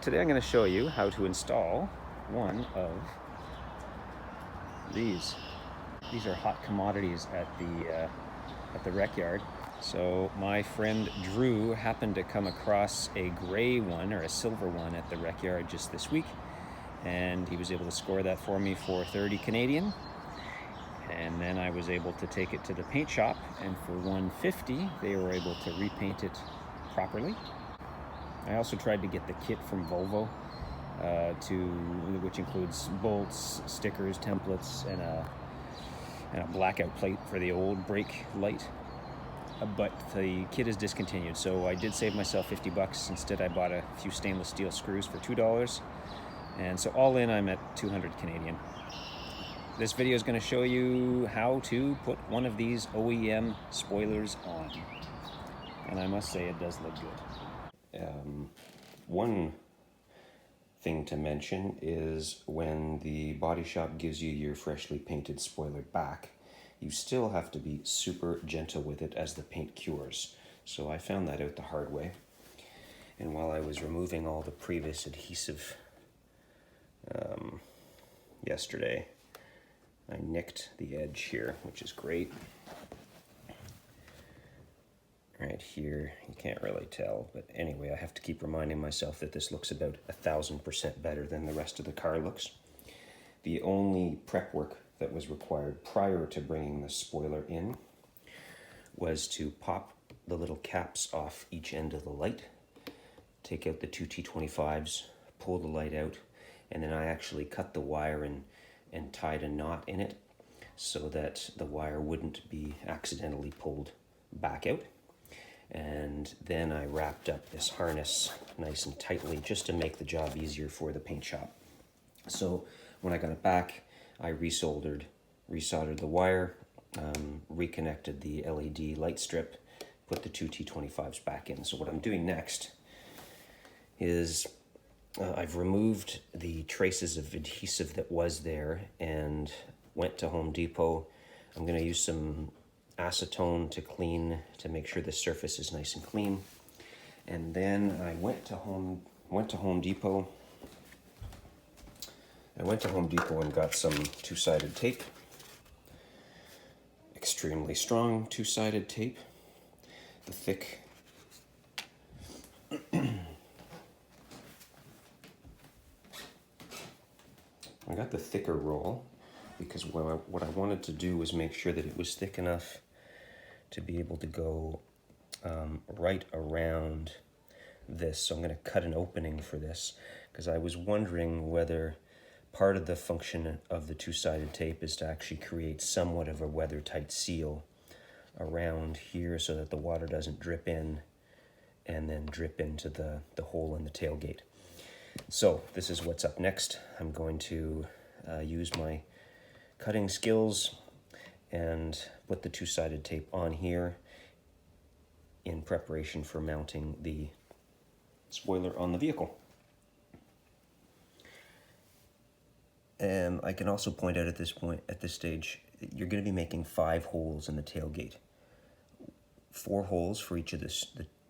Today I'm going to show you how to install one of these. These are hot commodities at the rec yard. So my friend Drew happened to come across a gray one or a silver one at the rec yard just this week, and he was able to score that for me for 30 Canadian. And then I was able to take it to the paint shop, and for 150 they were able to repaint it properly. I also tried to get the kit from Volvo, which includes bolts, stickers, templates, and a blackout plate for the old brake light. But the kit is discontinued, so I did save myself 50 bucks. Instead, I bought a few stainless steel screws for $2, and so all in, I'm at 200 Canadian. This video is going to show you how to put one of these OEM spoilers on, and I must say it does look good. One thing to mention is when the body shop gives you your freshly painted spoiler back, you still have to be super gentle with it as the paint cures. So I found that out the hard way. And while I was removing all the previous adhesive yesterday, I nicked the edge here, which is great. Right here, you can't really tell, but anyway, I have to keep reminding myself that this looks about 1,000% better than the rest of the car looks. The only prep work that was required prior to bringing the spoiler in was to pop the little caps off each end of the light, take out the two T25s, pull the light out, and then I actually cut the wire and tied a knot in it so that the wire wouldn't be accidentally pulled back out. And then I wrapped up this harness nice and tightly just to make the job easier for the paint shop. So when I got it back, I resoldered the wire, reconnected the LED light strip, put the two T25s back in. So what I'm doing next is I've removed the traces of adhesive that was there and went to Home Depot. I'm going to use some acetone to make sure the surface is nice and clean. And then I went to Home Depot. I went to Home Depot and got some two-sided tape. Extremely strong two-sided tape. The thick I got the thicker roll because what I wanted to do was make sure that it was thick enough to be able to go right around this. So I'm going to cut an opening for this because I was wondering whether part of the function of the two-sided tape is to actually create somewhat of a weather-tight seal around here so that the water doesn't drip in and then drip into the hole in the tailgate. So this is what's up next. I'm going to use my cutting skills and put the two-sided tape on here in preparation for mounting the spoiler on the vehicle. And I can also point out at this stage, you're going to be making 5 holes in the tailgate. 4 holes for each of the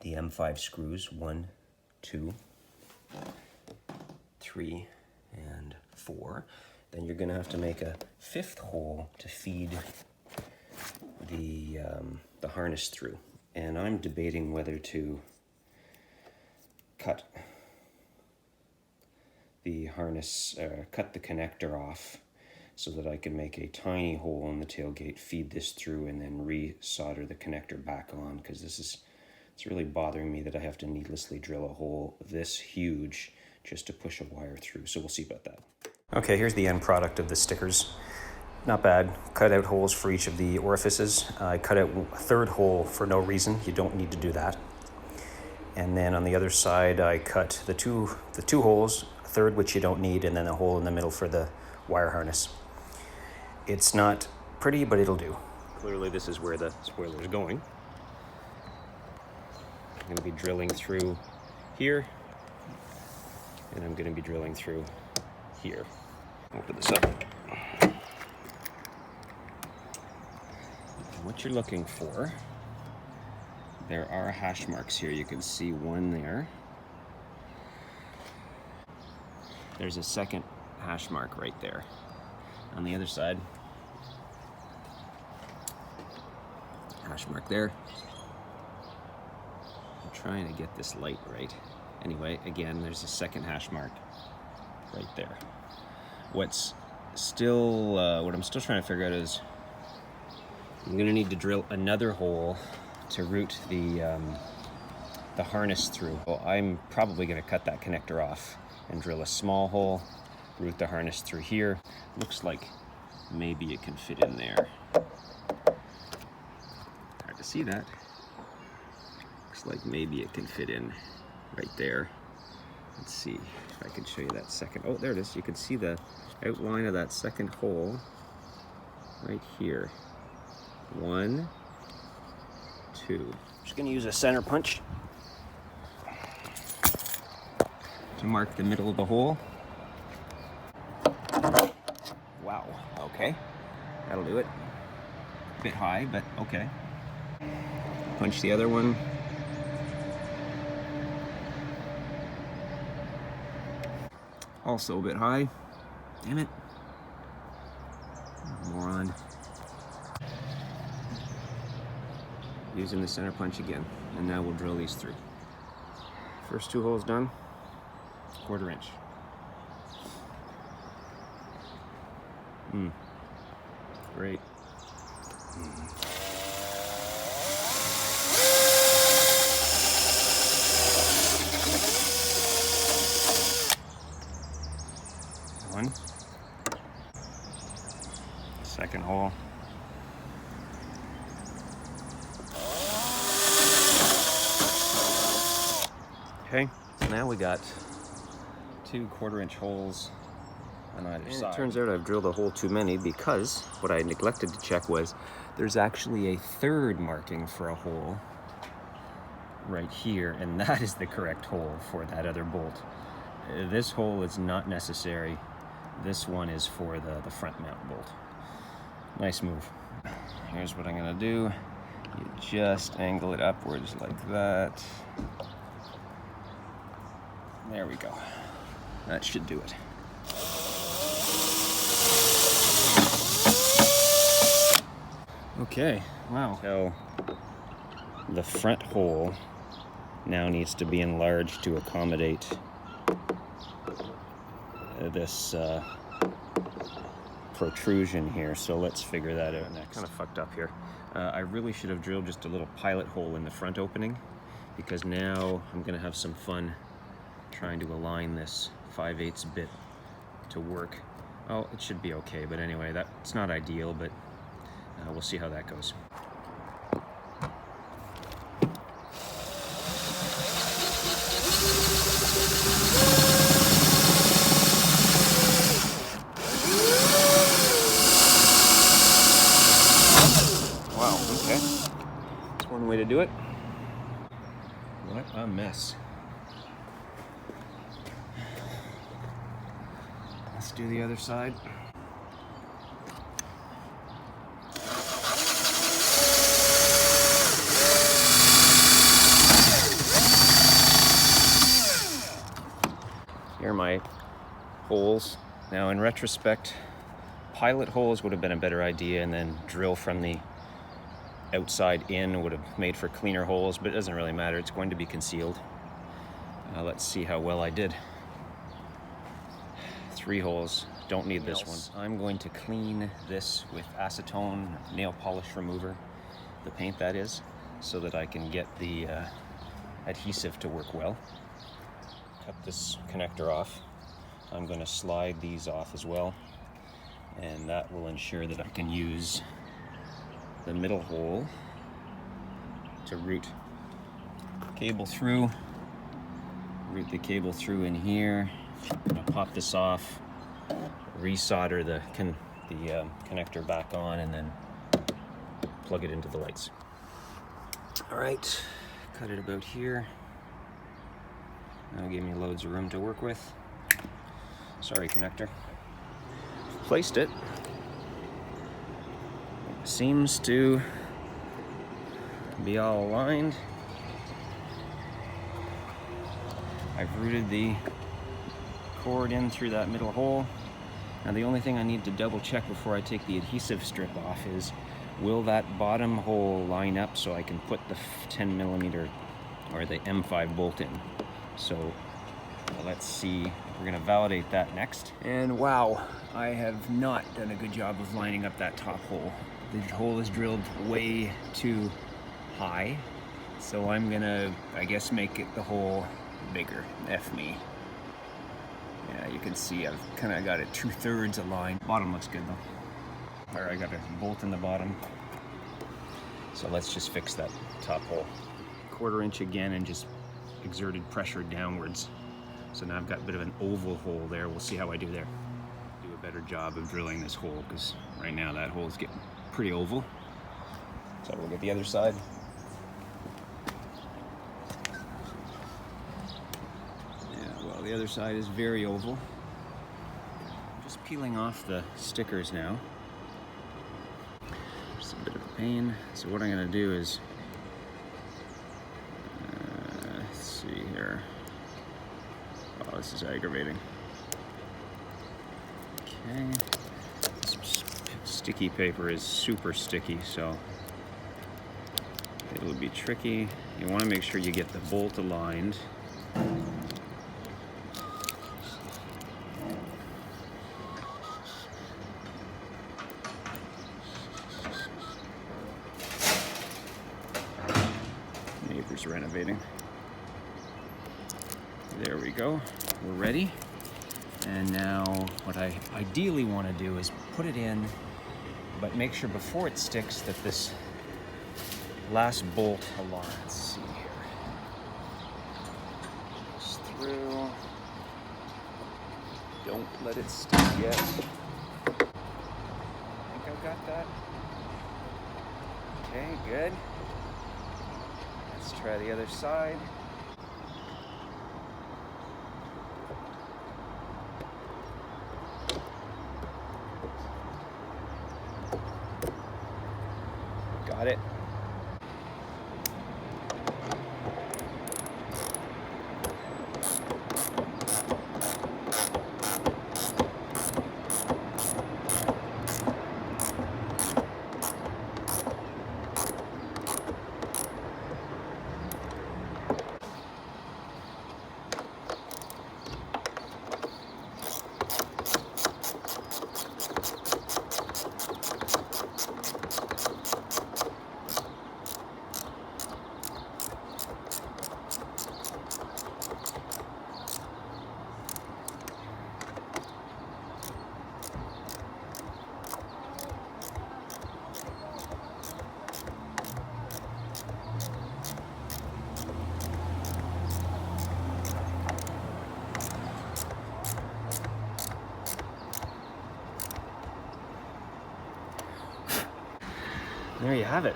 M5 screws, 1, 2, 3, and 4. Then you're going to have to make a 5th hole to feed the harness through. And I'm debating whether to cut the harness, cut the connector off so that I can make a tiny hole in the tailgate, feed this through, and then re-solder the connector back on, because it's really bothering me that I have to needlessly drill a hole this huge just to push a wire through. So we'll see about that. Okay, here's the end product of the stickers. Not bad. Cut out holes for each of the orifices. I cut out a 3rd hole for no reason. You don't need to do that. And then on the other side, I cut the two holes, a 3rd which you don't need, and then a hole in the middle for the wire harness. It's not pretty, but it'll do. Clearly this is where the spoiler is going. I'm going to be drilling through here, and I'm going to be drilling through here. Open this up. What you're looking for, there are hash marks here. You can see one there. there's a second hash mark right there. On the other side, hash mark there. I'm trying to get this light right. Anyway, again, there's a second hash mark right there. What I'm still trying to figure out is I'm gonna need to drill another hole to route the harness through. Well, I'm probably gonna cut that connector off and drill a small hole, route the harness through here. Looks like maybe it can fit in there. Hard to see that. Looks like maybe it can fit in right there. Let's see if I can show you that second. Oh, there it is. You can see the outline of that second hole right here. 1, 2. Just gonna use a center punch to mark the middle of the hole. Wow, okay. That'll do it. A bit high, but okay. Punch the other one. Also a bit high. Damn it. Moron. Using the center punch again. And now we'll drill these through. First 2 holes done. 1/4 inch. Great. One. Second hole. Okay, now we got 2 1/4 inch holes on either side. It turns out I've drilled a hole too many because what I neglected to check was there's actually a third marking for a hole right here, and that is the correct hole for that other bolt. This hole is not necessary. This one is for the front mount bolt. Nice move. Here's what I'm gonna do. You just angle it upwards like that. There we go. That should do it. Okay, wow. So the front hole now needs to be enlarged to accommodate this protrusion here. So let's figure that out next. Kind of fucked up here. I really should have drilled just a little pilot hole in the front opening, because now I'm gonna have some fun trying to align this 5/8 bit to work. Oh, it should be okay, but anyway, that's not ideal, but we'll see how that goes. Wow, okay. That's one way to do it. What a mess. Let's do the other side. Here are my holes. Now in retrospect, pilot holes would have been a better idea, and then drill from the outside in would have made for cleaner holes, but it doesn't really matter. It's going to be concealed. Let's see how well I did. 3 holes, don't need this one. I'm going to clean this with acetone nail polish remover, the paint that is, so that I can get the adhesive to work well. Cut this connector off. I'm going to slide these off as well, and that will ensure that I can use the middle hole to route cable through, route the cable through in here. I'll pop this off, resolder the connector back on, and then plug it into the lights. All right, cut it about here. That'll give me loads of room to work with. Sorry, connector. Placed it. Seems to be all aligned. I've routed the cord in through that middle hole. Now the only thing I need to double check before I take the adhesive strip off is, will that bottom hole line up so I can put the 10mm or the M5 bolt in? So let's see. We're gonna validate that next. And wow, I have not done a good job of lining up that top hole. The hole is drilled way too high. So I'm gonna, I guess, make it the hole bigger. F me. Yeah, you can see I've kind of got it 2/3 aligned. Bottom looks good though. Or I got a bolt in the bottom. So let's just fix that top hole. 1/4 inch again and just exerted pressure downwards. So now I've got a bit of an oval hole there. We'll see how I do there. Do a better job of drilling this hole, because right now that hole is getting pretty oval. So we'll get the other side. The other side is very oval. Just peeling off the stickers now. Just a bit of a pain. So what I'm going to do is, let's see here. Oh, this is aggravating. Okay. This sticky paper is super sticky, so it'll be tricky. You want to make sure you get the bolt aligned. Renovating. There we go. We're ready. And now what I ideally want to do is put it in, but make sure before it sticks that this last bolt aligns. Let's see here. Goes through. Don't let it stick yet. I think I've got that. Okay, good. Let's try the other side. Got it. There you have it.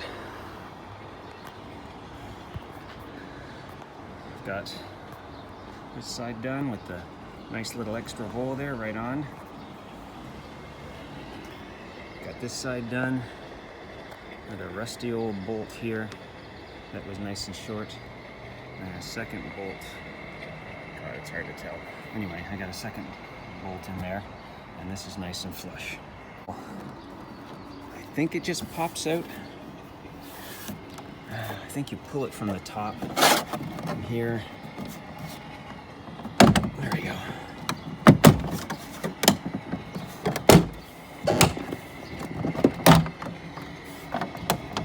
I've got this side done with the nice little extra hole there right on. Got this side done with a rusty old bolt here that was nice and short. And a second bolt. God, it's hard to tell. Anyway, I got a second bolt in there, and this is nice and flush. I think it just pops out. I think you pull it from the top from here. There we go.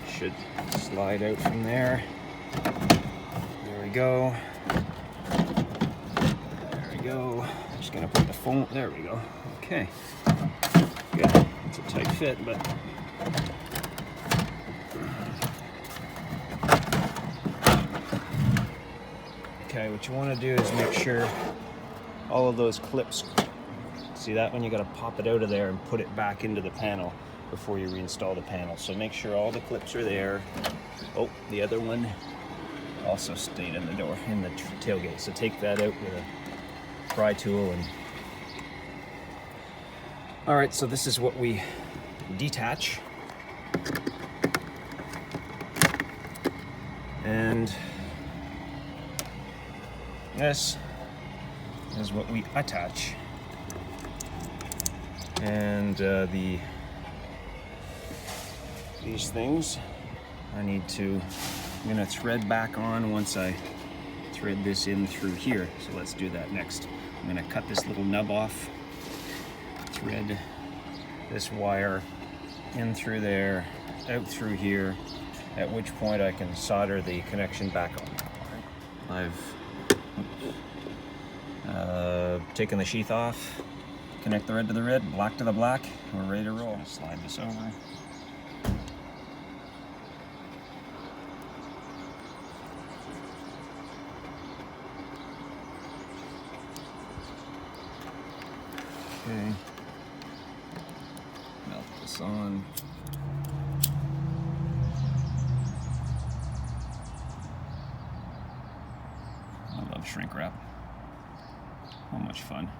Should slide out from there. There we go. There we go. I'm just gonna put the foam. There we go. Okay. Good. It's a tight fit, but. Okay, what you want to do is make sure all of those clips, see that one? You got to pop it out of there and put it back into the panel before you reinstall the panel. So make sure all the clips are there. Oh, the other one also stayed in the door, in the tailgate. So take that out with a pry tool. And all right, so this is what we detach. And this is what we attach. And these things I'm gonna thread back on once I thread this in through here. So let's do that next. I'm gonna cut this little nub off, thread this wire in through there, out through here, at which point I can solder the connection back on. I've taken the sheath off, connect the red to the red, black to the black, we're ready to roll. Slide this over. Okay, melt this on. I love shrink wrap. How much fun.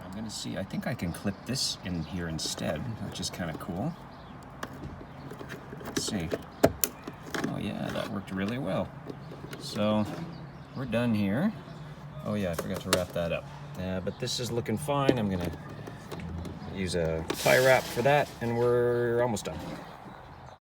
I'm gonna see, I think I can clip this in here instead, which is kind of cool. Let's see. Oh yeah, that worked really well. So we're done here. Oh yeah, I forgot to wrap that up. But this is looking fine. I'm gonna use a tie wrap for that, and we're almost done.